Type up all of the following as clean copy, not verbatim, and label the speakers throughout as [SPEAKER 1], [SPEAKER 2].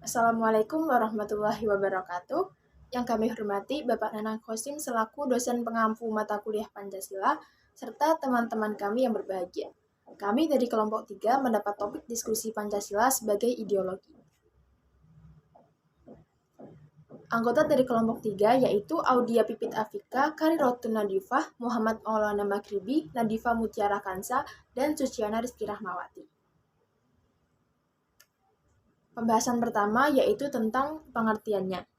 [SPEAKER 1] Assalamualaikum warahmatullahi wabarakatuh. Yang kami hormati Bapak Nanang Khosim selaku dosen pengampu mata kuliah Pancasila, serta teman-teman kami yang berbahagia. Kami dari kelompok 3 mendapat topik diskusi Pancasila sebagai ideologi. Anggota dari kelompok 3 yaitu Audia Pipit Afika, Karirotun Nadifah, Muhammad Maulana Makribi, Nadifah Mutiara Kansa, dan Suciana Rizky Rahmawati. Pembahasan pertama yaitu tentang pengertiannya.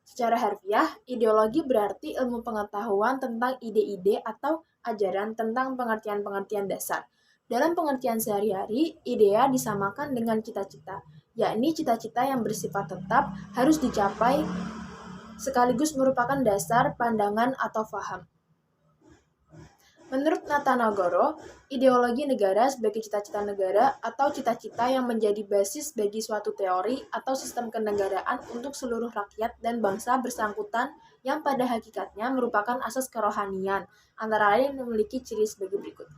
[SPEAKER 1] Secara harfiah, ideologi berarti ilmu pengetahuan tentang ide-ide atau ajaran tentang pengertian-pengertian dasar. Dalam pengertian sehari-hari, idea disamakan dengan cita-cita, yakni cita-cita yang bersifat tetap harus dicapai sekaligus merupakan dasar pandangan atau faham. Menurut Natanagoro, ideologi negara sebagai cita-cita negara atau cita-cita yang menjadi basis bagi suatu teori atau sistem kenegaraan untuk seluruh rakyat dan bangsa bersangkutan yang pada hakikatnya merupakan asas kerohanian, antara lain memiliki ciri sebagai berikut.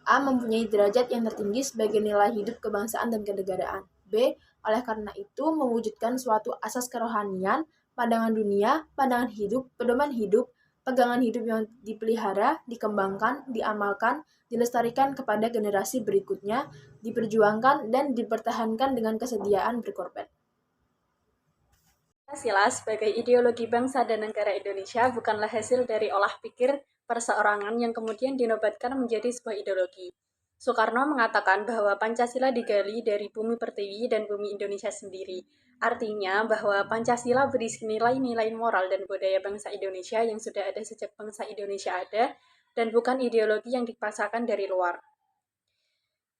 [SPEAKER 1] A. Mempunyai derajat yang tertinggi sebagai nilai hidup kebangsaan dan kenegaraan. B. Oleh karena itu, mewujudkan suatu asas kerohanian, pandangan dunia, pandangan hidup, pedoman hidup, pegangan hidup yang dipelihara, dikembangkan, diamalkan, dilestarikan kepada generasi berikutnya, diperjuangkan, dan dipertahankan dengan kesediaan berkorban.
[SPEAKER 2] Pancasila sebagai ideologi bangsa dan negara Indonesia bukanlah hasil dari olah pikir perseorangan yang kemudian dinobatkan menjadi sebuah ideologi. Soekarno mengatakan bahwa Pancasila digali dari bumi pertiwi dan bumi Indonesia sendiri. Artinya bahwa Pancasila berisi nilai-nilai moral dan budaya bangsa Indonesia yang sudah ada sejak bangsa Indonesia ada, dan bukan ideologi yang dipaksakan dari luar.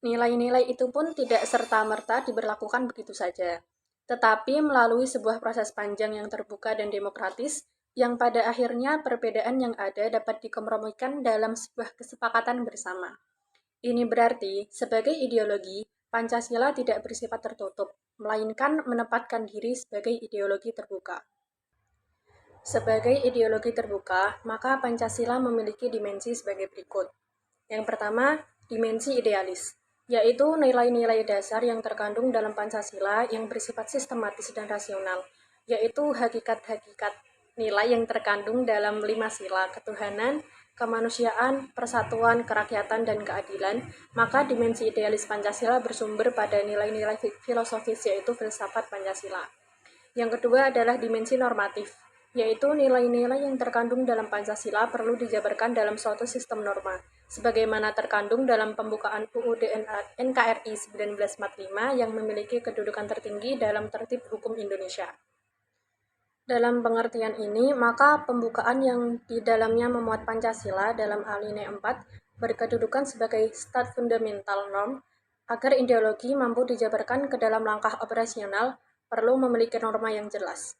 [SPEAKER 2] Nilai-nilai itu pun tidak serta-merta diberlakukan begitu saja, tetapi melalui sebuah proses panjang yang terbuka dan demokratis, yang pada akhirnya perbedaan yang ada dapat dikompromikan dalam sebuah kesepakatan bersama. Ini berarti, sebagai ideologi, Pancasila tidak bersifat tertutup, melainkan menempatkan diri sebagai ideologi terbuka. Sebagai ideologi terbuka, maka Pancasila memiliki dimensi sebagai berikut. Yang pertama, dimensi idealis, yaitu nilai-nilai dasar yang terkandung dalam Pancasila yang bersifat sistematis dan rasional, yaitu hakikat-hakikat nilai yang terkandung dalam 5 sila ketuhanan, kemanusiaan, persatuan, kerakyatan, dan keadilan. Maka dimensi idealis Pancasila bersumber pada nilai-nilai filosofis, yaitu filsafat Pancasila. Yang kedua adalah dimensi normatif, yaitu nilai-nilai yang terkandung dalam Pancasila perlu dijabarkan dalam suatu sistem norma, sebagaimana terkandung dalam pembukaan UUD NKRI 1945 yang memiliki kedudukan tertinggi dalam tertib hukum Indonesia. Dalam pengertian ini, maka pembukaan yang di dalamnya memuat Pancasila dalam alinea 4 berkedudukan sebagai stat fundamental norm agar ideologi mampu dijabarkan ke dalam langkah operasional perlu memiliki norma yang jelas.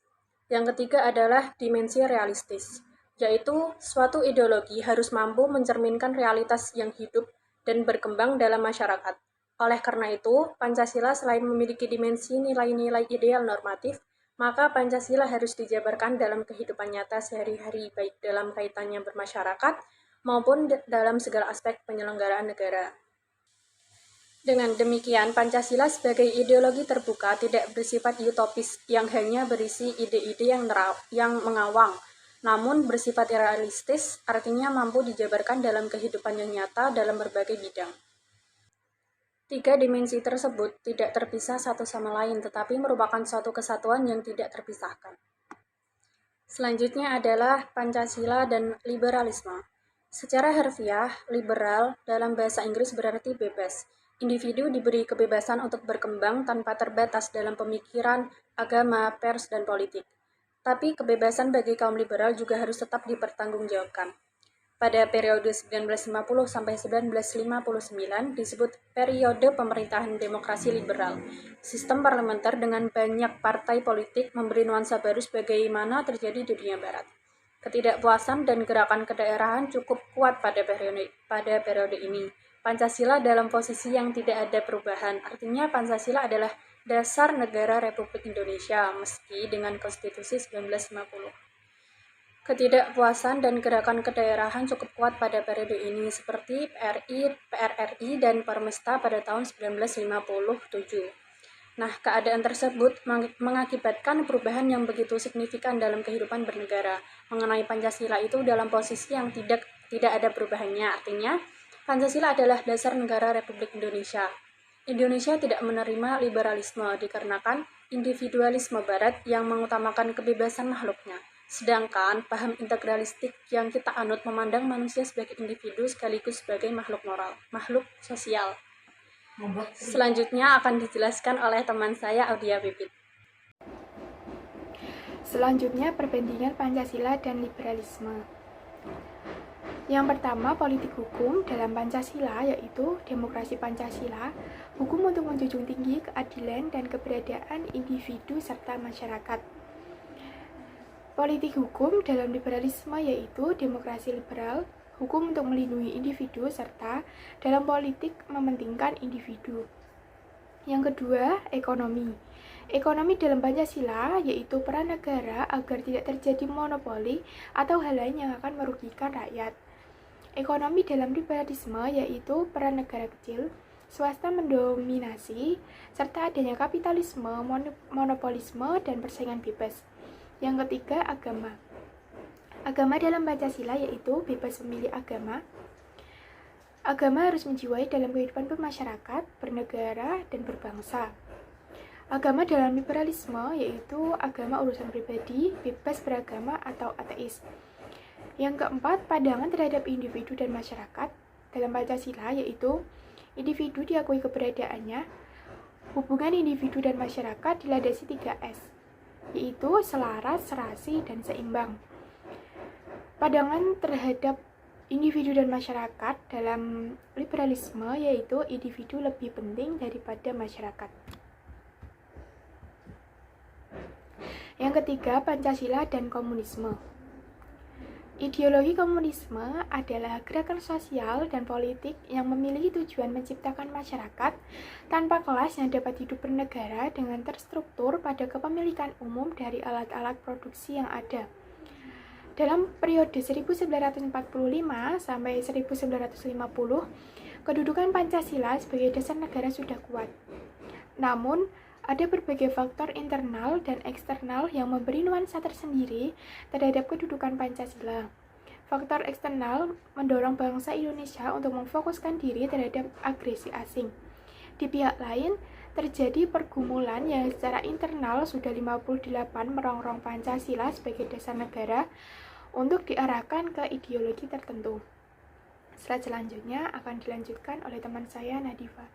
[SPEAKER 2] Yang ketiga adalah dimensi realistis, yaitu suatu ideologi harus mampu mencerminkan realitas yang hidup dan berkembang dalam masyarakat. Oleh karena itu, Pancasila selain memiliki dimensi nilai-nilai ideal normatif, maka Pancasila harus dijabarkan dalam kehidupan nyata sehari-hari, baik dalam kaitannya bermasyarakat maupun dalam segala aspek penyelenggaraan negara. Dengan demikian, Pancasila sebagai ideologi terbuka tidak bersifat utopis yang hanya berisi ide-ide yang mengawang, namun bersifat realistis, artinya mampu dijabarkan dalam kehidupan yang nyata dalam berbagai bidang. Tiga dimensi tersebut tidak terpisah satu sama lain, tetapi merupakan suatu kesatuan yang tidak terpisahkan. Selanjutnya adalah Pancasila dan liberalisme. Secara harfiah, liberal dalam bahasa Inggris berarti bebas. Individu diberi kebebasan untuk berkembang tanpa terbatas dalam pemikiran, agama, pers, dan politik. Tapi kebebasan bagi kaum liberal juga harus tetap dipertanggungjawabkan. Pada periode 1950 sampai 1959 disebut periode pemerintahan demokrasi liberal. Sistem parlementer dengan banyak partai politik memberi nuansa baru sebagaimana terjadi di dunia barat. Ketidakpuasan dan gerakan kedaerahan cukup kuat pada periode ini. Pancasila dalam posisi yang tidak ada perubahan, artinya Pancasila adalah dasar negara Republik Indonesia meski dengan Konstitusi 1950. Ketidakpuasan dan gerakan kedaerahan cukup kuat pada periode ini, seperti PRRI dan Permesta pada tahun 1957. Nah, keadaan tersebut mengakibatkan perubahan yang begitu signifikan dalam kehidupan bernegara. Mengenai Pancasila itu dalam posisi yang tidak ada perubahannya, artinya Pancasila adalah dasar negara Republik Indonesia. Indonesia tidak menerima liberalisme dikarenakan individualisme Barat yang mengutamakan kebebasan makhluknya. Sedangkan paham integralistik yang kita anut memandang manusia sebagai individu sekaligus sebagai makhluk moral, makhluk sosial. Selanjutnya akan dijelaskan oleh teman saya Audia Pipit.
[SPEAKER 3] Selanjutnya perbandingan Pancasila dan liberalisme. Yang pertama, politik hukum dalam Pancasila yaitu demokrasi Pancasila, hukum untuk menjunjung tinggi keadilan dan keberadaan individu serta masyarakat. Politik hukum dalam liberalisme yaitu demokrasi liberal, hukum untuk melindungi individu serta dalam politik mementingkan individu. Yang kedua, ekonomi. Ekonomi dalam Pancasila yaitu peran negara agar tidak terjadi monopoli atau hal lain yang akan merugikan rakyat. Ekonomi dalam liberalisme yaitu peran negara kecil, swasta mendominasi, serta adanya kapitalisme, monopolisme, dan persaingan bebas. Yang ketiga, agama. Agama dalam Pancasila yaitu bebas memilih agama. Agama harus menjiwai dalam kehidupan bermasyarakat, bernegara, dan berbangsa. Agama dalam liberalisme yaitu agama urusan pribadi, bebas beragama, atau ateis. Yang keempat, pandangan terhadap individu dan masyarakat dalam Pancasila yaitu individu diakui keberadaannya, hubungan individu dan masyarakat dilandasi 3S, yaitu selaras, serasi, dan seimbang. Pandangan terhadap individu dan masyarakat dalam liberalisme yaitu individu lebih penting daripada masyarakat. Yang ketiga, Pancasila dan komunisme. Ideologi komunisme adalah gerakan sosial dan politik yang memiliki tujuan menciptakan masyarakat tanpa kelas yang dapat hidup bernegara dengan terstruktur pada kepemilikan umum dari alat-alat produksi yang ada. Dalam periode 1945 sampai 1950, kedudukan Pancasila sebagai dasar negara sudah kuat. Namun, ada berbagai faktor internal dan eksternal yang memberi nuansa tersendiri terhadap kedudukan Pancasila. Faktor eksternal mendorong bangsa Indonesia untuk memfokuskan diri terhadap agresi asing. Di pihak lain, terjadi pergumulan yang secara internal sudah 58 merongrong Pancasila sebagai dasar negara untuk diarahkan ke ideologi tertentu. Slide selanjutnya akan dilanjutkan oleh teman saya Nadifa.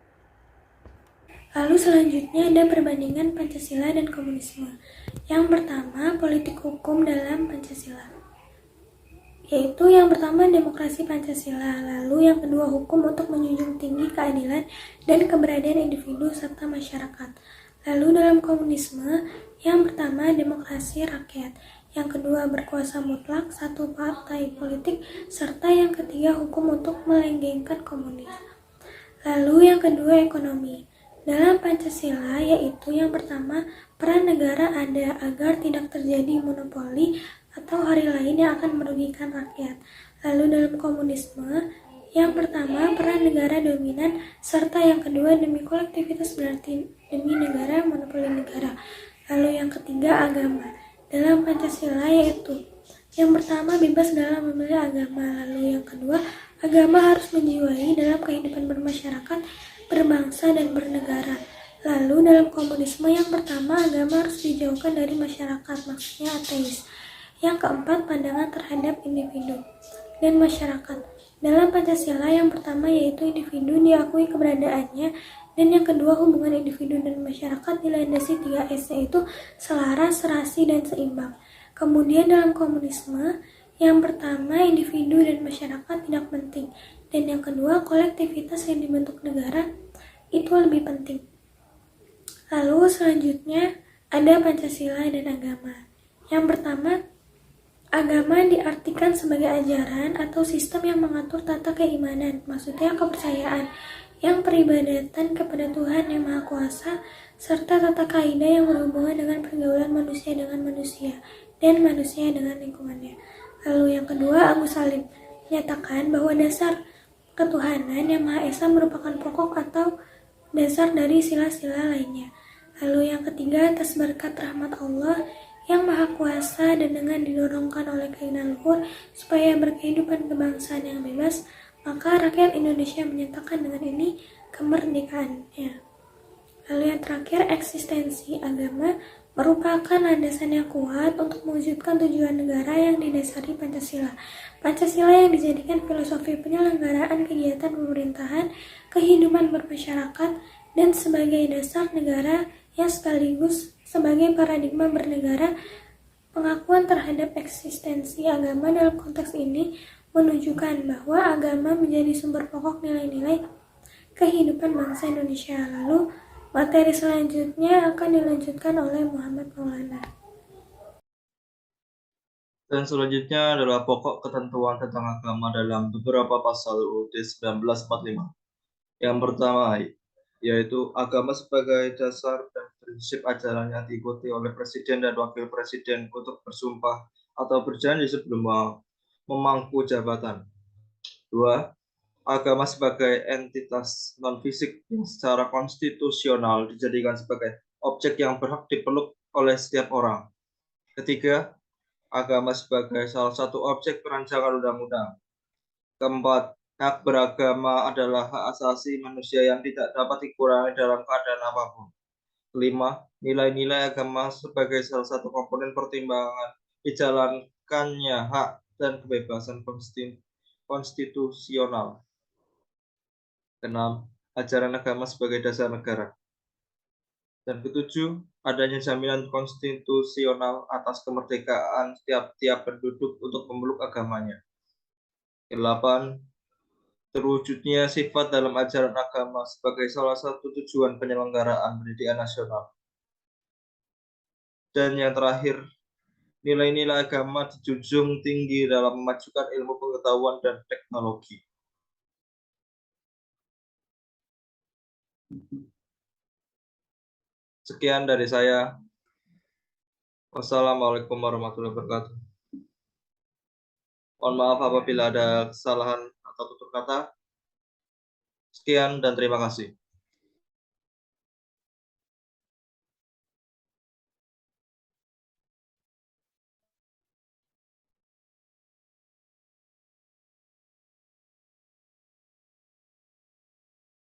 [SPEAKER 4] Lalu selanjutnya ada perbandingan Pancasila dan komunisme. Yang pertama, politik hukum dalam Pancasila. Yaitu yang pertama demokrasi Pancasila, lalu yang kedua hukum untuk menjunjung tinggi keadilan dan keberadaan individu serta masyarakat. Lalu dalam komunisme, yang pertama demokrasi rakyat, yang kedua berkuasa mutlak satu partai politik, serta yang ketiga hukum untuk melanggengkan komunis. Lalu yang kedua ekonomi. Dalam Pancasila yaitu yang pertama peran negara ada agar tidak terjadi monopoli atau hari lain yang akan merugikan rakyat. Lalu dalam komunisme yang pertama peran negara dominan serta yang kedua demi kolektivitas berarti demi negara monopoli negara. Lalu yang ketiga agama. Dalam Pancasila yaitu yang pertama bebas dalam memilih agama. Lalu yang kedua agama harus menjiwai dalam kehidupan bermasyarakat, berbangsa, dan bernegara. Lalu dalam komunisme yang pertama agama harus dijauhkan dari masyarakat, maksudnya ateis. Yang keempat pandangan terhadap individu dan masyarakat. Dalam Pancasila yang pertama yaitu individu diakui keberadaannya, dan yang kedua hubungan individu dan masyarakat dilandasi 3S yaitu selaras, serasi, dan seimbang. Kemudian dalam komunisme yang pertama individu dan masyarakat tidak penting, dan yang kedua kolektivitas yang dibentuk negara itu lebih penting. Lalu selanjutnya ada Pancasila dan agama. Yang pertama, agama diartikan sebagai ajaran atau sistem yang mengatur tata keimanan, maksudnya kepercayaan yang peribadatan kepada Tuhan Yang Maha Kuasa, serta tata kaidah yang berhubungan dengan pergaulan manusia dengan manusia. dan manusia dengan lingkungannya. Lalu yang kedua, Agus Salim menyatakan bahwa dasar ketuhanan yang Maha Esa merupakan pokok atau dasar dari sila-sila lainnya. Lalu yang ketiga, atas berkat rahmat Allah yang Maha Kuasa dan dengan didorongkan oleh keinginan luhur supaya berkehidupan kebangsaan yang bebas, maka rakyat Indonesia menyatakan dengan ini kemerdekaannya. Lalu yang terakhir, eksistensi agama merupakan landasan yang kuat untuk mewujudkan tujuan negara yang didasari Pancasila. Pancasila yang dijadikan filosofi penyelenggaraan kegiatan pemerintahan, kehidupan bermasyarakat, dan sebagai dasar negara yang sekaligus sebagai paradigma bernegara. Pengakuan terhadap eksistensi agama dalam konteks ini menunjukkan bahwa agama menjadi sumber pokok nilai-nilai kehidupan bangsa Indonesia. Lalu materi selanjutnya akan dilanjutkan oleh Muhammad Maulana.
[SPEAKER 5] Dan selanjutnya adalah pokok ketentuan tentang agama dalam beberapa pasal UUD 1945. Yang pertama, yaitu agama sebagai dasar dan prinsip ajaran yang diikuti oleh Presiden dan Wakil Presiden untuk bersumpah atau berjanji sebelum memangku jabatan. 2. Agama sebagai entitas non-fisik yang secara konstitusional dijadikan sebagai objek yang berhak dipeluk oleh setiap orang. Ketiga, agama sebagai salah satu objek perancangan undang-undang. Keempat, hak beragama adalah hak asasi manusia yang tidak dapat dikurangi dalam keadaan apapun. Kelima, nilai-nilai agama sebagai salah satu komponen pertimbangan dijalankannya hak dan kebebasan konstitusional. Keenam, ajaran agama sebagai dasar negara. Dan ketujuh, adanya jaminan konstitusional atas kemerdekaan tiap-tiap penduduk untuk memeluk agamanya. Kedelapan, terwujudnya sifat dalam ajaran agama sebagai salah satu tujuan penyelenggaraan pendidikan nasional. Dan yang terakhir, nilai-nilai agama dijunjung tinggi dalam memajukan ilmu pengetahuan dan teknologi. Sekian dari saya. Wassalamualaikum warahmatullahi wabarakatuh. Mohon maaf apabila ada kesalahan atau tutur kata. Sekian dan terima kasih.